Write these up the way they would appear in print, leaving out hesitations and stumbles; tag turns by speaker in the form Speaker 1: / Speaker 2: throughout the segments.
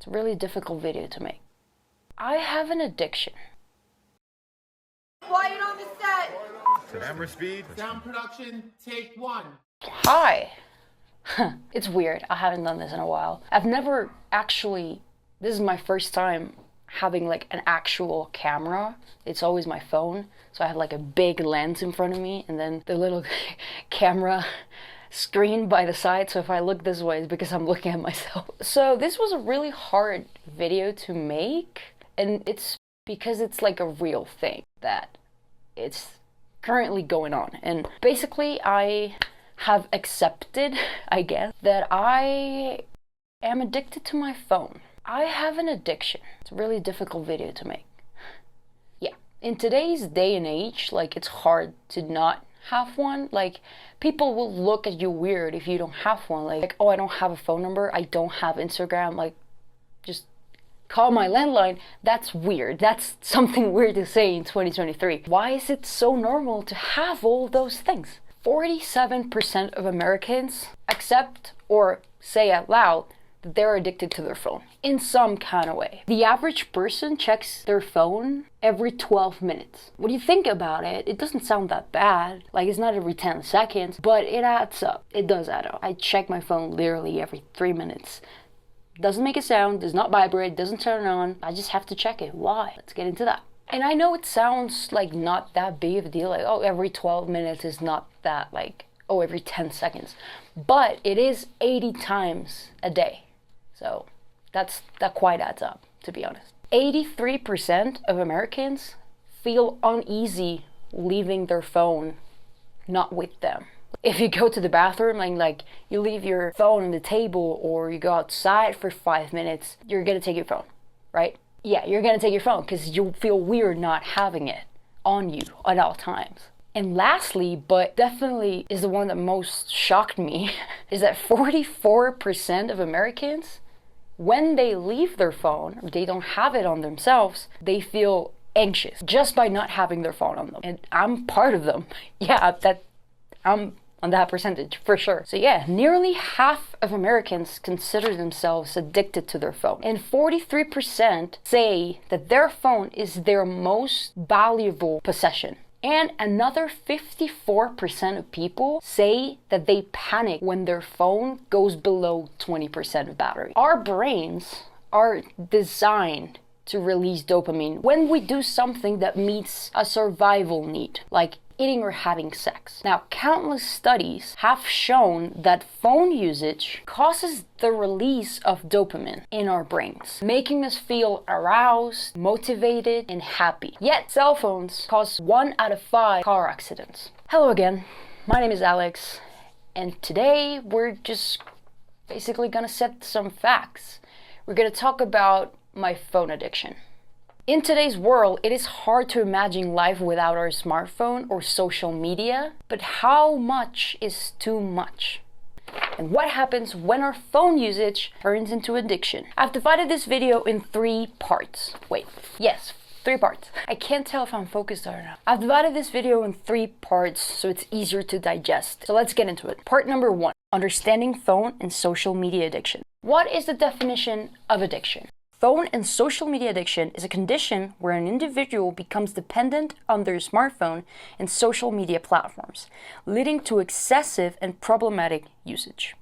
Speaker 1: It's a really difficult video to make. I have an addiction.
Speaker 2: Quiet on the set.
Speaker 3: Camera speed.
Speaker 4: Sound production, take one.
Speaker 1: Hi. It's weird. I haven't done this in a while. I've never actually, this is my first time having like an actual camera. It's always my phone. So I have like a big lens in front of me and then the little camera screen by the side. So if I look this way, it's because I'm looking at myself. So this was a really hard video to make. And it's because it's like a real thing that it's currently going on. And basically I have accepted, I guess, that I am addicted to my phone. I have an addiction. It's a really difficult video to make. Yeah. In today's day and age, like, it's hard to not have one. Like, people will look at you weird if you don't have one. Like, oh, I don't have a phone number. I don't have Instagram. Like, just call my landline. That's weird. That's something weird to say in 2023. Why is it so normal to have all those things? 47% of Americans accept or say out loud that they're addicted to their phone in some kind of way. The average person checks their phone every 12 minutes. When you think about it, it doesn't sound that bad. Like, it's not every 10 seconds, but it adds up. It does add up. I check my phone literally every 3 minutes. Doesn't make a sound, does not vibrate, doesn't turn on. I just have to check it. Why? Let's get into that. And I know it sounds like not that big of a deal, like, oh, every 12 minutes is not that, like, oh, every 10 seconds. But it is 80 times a day. So that quite adds up, to be honest. 83% of Americans feel uneasy leaving their phone not with them. If you go to the bathroom and like you leave your phone on the table or you go outside for 5 minutes, you're gonna take your phone, right? Yeah, you're gonna take your phone because you feel weird not having it on you at all times. And lastly, but definitely is the one that most shocked me, is that 44% of Americans, when they leave their phone, or they don't have it on themselves, they feel anxious just by not having their phone on them. And I'm part of them. Yeah, I'm on that percentage for sure. So yeah, nearly half of Americans consider themselves addicted to their phone. And 43% say that their phone is their most valuable possession. And another 54% of people say that they panic when their phone goes below 20% of battery. Our brains are designed to release dopamine when we do something that meets a survival need, like eating or having sex. Now, countless studies have shown that phone usage causes the release of dopamine in our brains, making us feel aroused, motivated, and happy. Yet, cell phones cause 1 out of 5 car accidents. Hello again, my name is Alex, and today we're just basically gonna set some facts. We're gonna talk about my phone addiction. In today's world, it is hard to imagine life without our smartphone or social media, but how much is too much? And what happens when our phone usage turns into addiction? I've divided this video in 3 parts. Wait, yes, 3 parts. I can't tell if I'm focused or not. I've divided this video in 3 parts so it's easier to digest. So let's get into it. Part number 1, understanding phone and social media addiction. What is the definition of addiction? Phone and social media addiction is a condition where an individual becomes dependent on their smartphone and social media platforms, leading to excessive and problematic usage.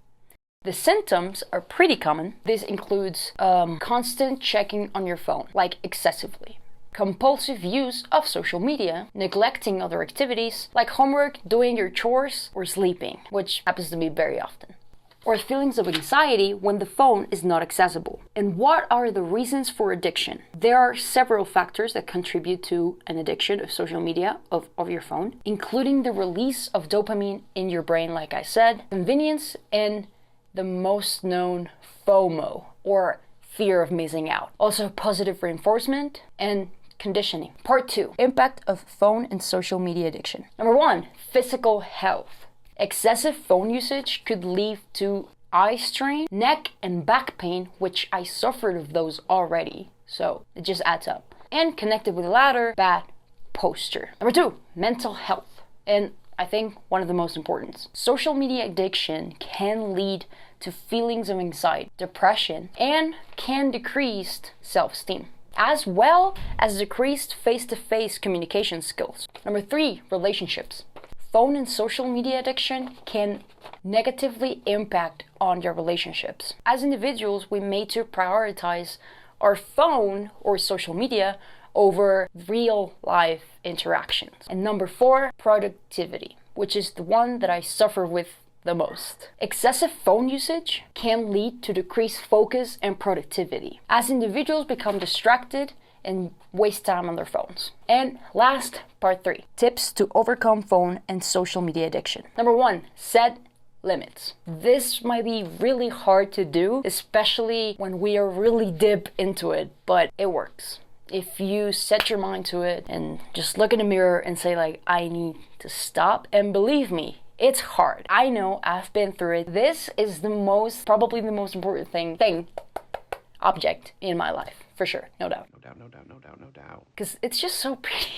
Speaker 1: The symptoms are pretty common. This includes constant checking on your phone, like excessively, compulsive use of social media, neglecting other activities like homework, doing your chores, or sleeping, which happens to me very often, or feelings of anxiety when the phone is not accessible. And what are the reasons for addiction? There are several factors that contribute to an addiction of social media, of your phone, including the release of dopamine in your brain, like I said, convenience, and the most known FOMO, or fear of missing out. Also positive reinforcement and conditioning. Part 2, impact of phone and social media addiction. Number 1, physical health. Excessive phone usage could lead to eye strain, neck and back pain, which I suffered of those already, so it just adds up. And connected with the latter, bad posture. Number 2, mental health. And I think one of the most important. Social media addiction can lead to feelings of anxiety, depression, and can decrease self-esteem, as well as decreased face-to-face communication skills. Number 3, relationships. Phone and social media addiction can negatively impact on your relationships. As individuals, we may to prioritize our phone or social media over real life interactions. And number 4, productivity, which is the one that I suffer with the most. Excessive phone usage can lead to decreased focus and productivity as individuals become distracted and waste time on their phones. And last, part 3, tips to overcome phone and social media addiction. Number 1, set limits. This might be really hard to do, especially when we are really deep into it, but it works. If you set your mind to it and just look in the mirror and say like, I need to stop, and believe me, it's hard. I know, I've been through it. This is probably the most important object in my life, for sure, no doubt.
Speaker 2: No doubt.
Speaker 1: Because it's just so pretty.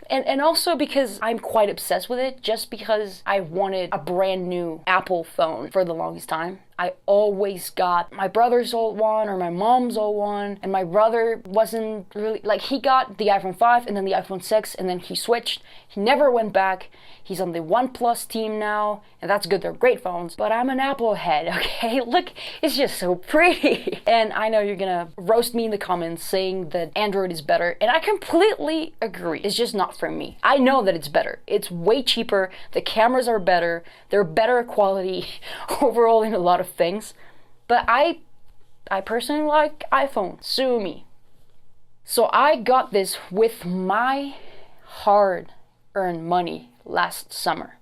Speaker 1: And also because I'm quite obsessed with it, just because I wanted a brand new Apple phone for the longest time. I always got my brother's old one or my mom's old one, and my brother wasn't really, like, he got the iPhone 5 and then the iPhone 6 and then he switched. He never went back. He's on the OnePlus team now, and that's good, they're great phones, but I'm an Apple head, okay? Look, it's just so pretty. And I know you're gonna roast me in the comments saying that Android is better, and I completely agree. It's just not for me. I know that it's better. It's way cheaper, the cameras are better, they're better quality overall in a lot of things, but I personally like iPhone. Sue me. So I got this with my hard-earned money last summer,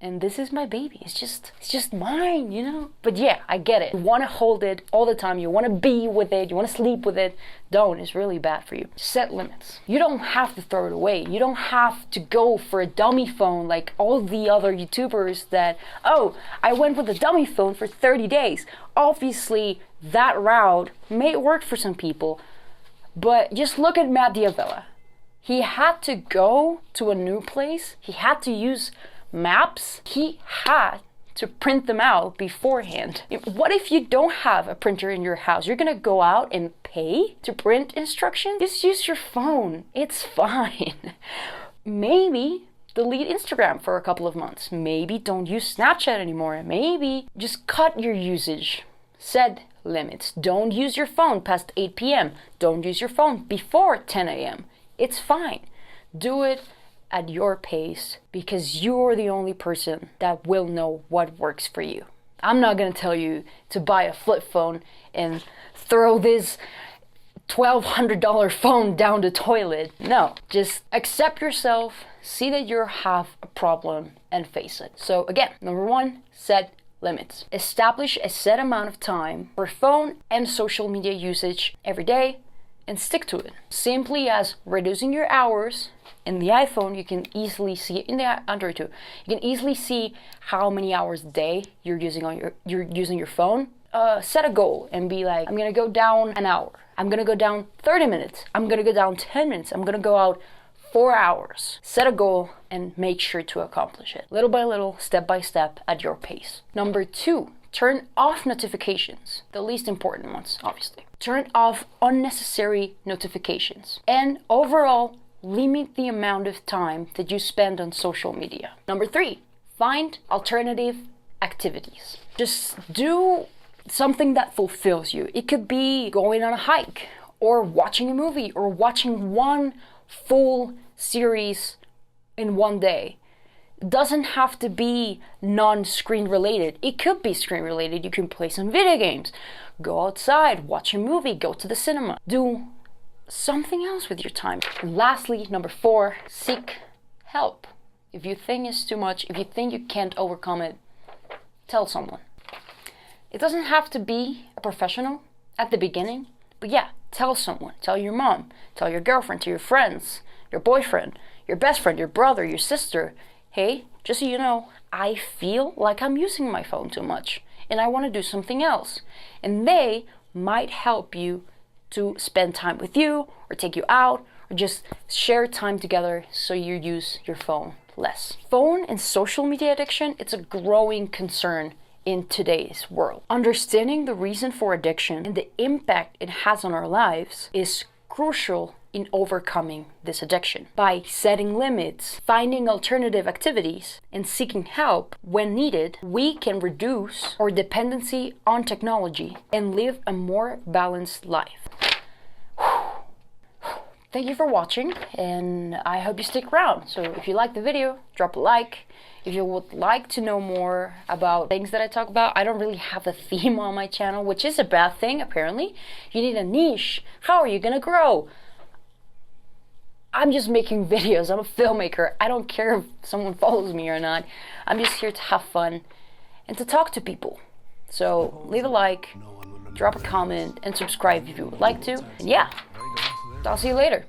Speaker 1: and this is my baby. It's just mine, you know. But yeah, I get it. You want to hold it all the time. You want to be with it. You want to sleep with it. Don't. It's really bad for you. Set limits. You don't have to throw it away. You don't have to go for a dummy phone like all the other YouTubers that, oh, I went with a dummy phone for 30 days. Obviously, that route may work for some people, but just look at Matt Diavella. He had to go to a new place. He had to use maps. He had to print them out beforehand. What if you don't have a printer in your house? You're gonna go out and pay to print instructions? Just use your phone. It's fine. Maybe delete Instagram for a couple of months. Maybe don't use Snapchat anymore. Maybe just cut your usage. Set limits. Don't use your phone past 8 p.m. Don't use your phone before 10 a.m. It's fine. Do it at your pace because you're the only person that will know what works for you. I'm not gonna tell you to buy a flip phone and throw this $1,200 phone down the toilet. No, just accept yourself, see that you have a problem and face it. So again, number 1, set limits. Establish a set amount of time for phone and social media usage every day and stick to it. Simply as reducing your hours. In the iPhone, you can easily see, in the Android too, you can easily see how many hours a day you're using your phone. Set a goal and be like, I'm gonna go down an hour. I'm gonna go down 30 minutes. I'm gonna go down 10 minutes. I'm gonna go out 4 hours. Set a goal and make sure to accomplish it. Little by little, step by step, at your pace. Number 2, turn off notifications. The least important ones, obviously. Turn off unnecessary notifications. And overall, limit the amount of time that you spend on social media. Number 3, find alternative activities. Just do something that fulfills you. It could be going on a hike, or watching a movie, or watching one full series in one day. It doesn't have to be non-screen related. It could be screen related. You can play some video games, go outside, watch a movie, go to the cinema. Do something else with your time. And lastly, number 4, seek help. If you think it's too much, if you think you can't overcome it, tell someone. It doesn't have to be a professional at the beginning, but yeah, tell someone. Tell your mom, tell your girlfriend, to your friends, your boyfriend, your best friend, your brother, your sister. Hey, just so you know, I feel like I'm using my phone too much and I want to do something else. And they might help you to spend time with you or take you out or just share time together so you use your phone less. Phone and social media addiction, it's a growing concern in today's world. Understanding the reason for addiction and the impact it has on our lives is crucial in overcoming this addiction. By setting limits, finding alternative activities, and seeking help when needed, we can reduce our dependency on technology and live a more balanced life. Thank you for watching, and I hope you stick around. So if you like the video, drop a like. If you would like to know more about things that I talk about, I don't really have a theme on my channel, which is a bad thing apparently. You need a niche. How are you gonna grow? I'm just making videos. I'm a filmmaker. I don't care if someone follows me or not. I'm just here to have fun and to talk to people. So leave a like, drop a comment, and subscribe if you would like to. And yeah, I'll see you later.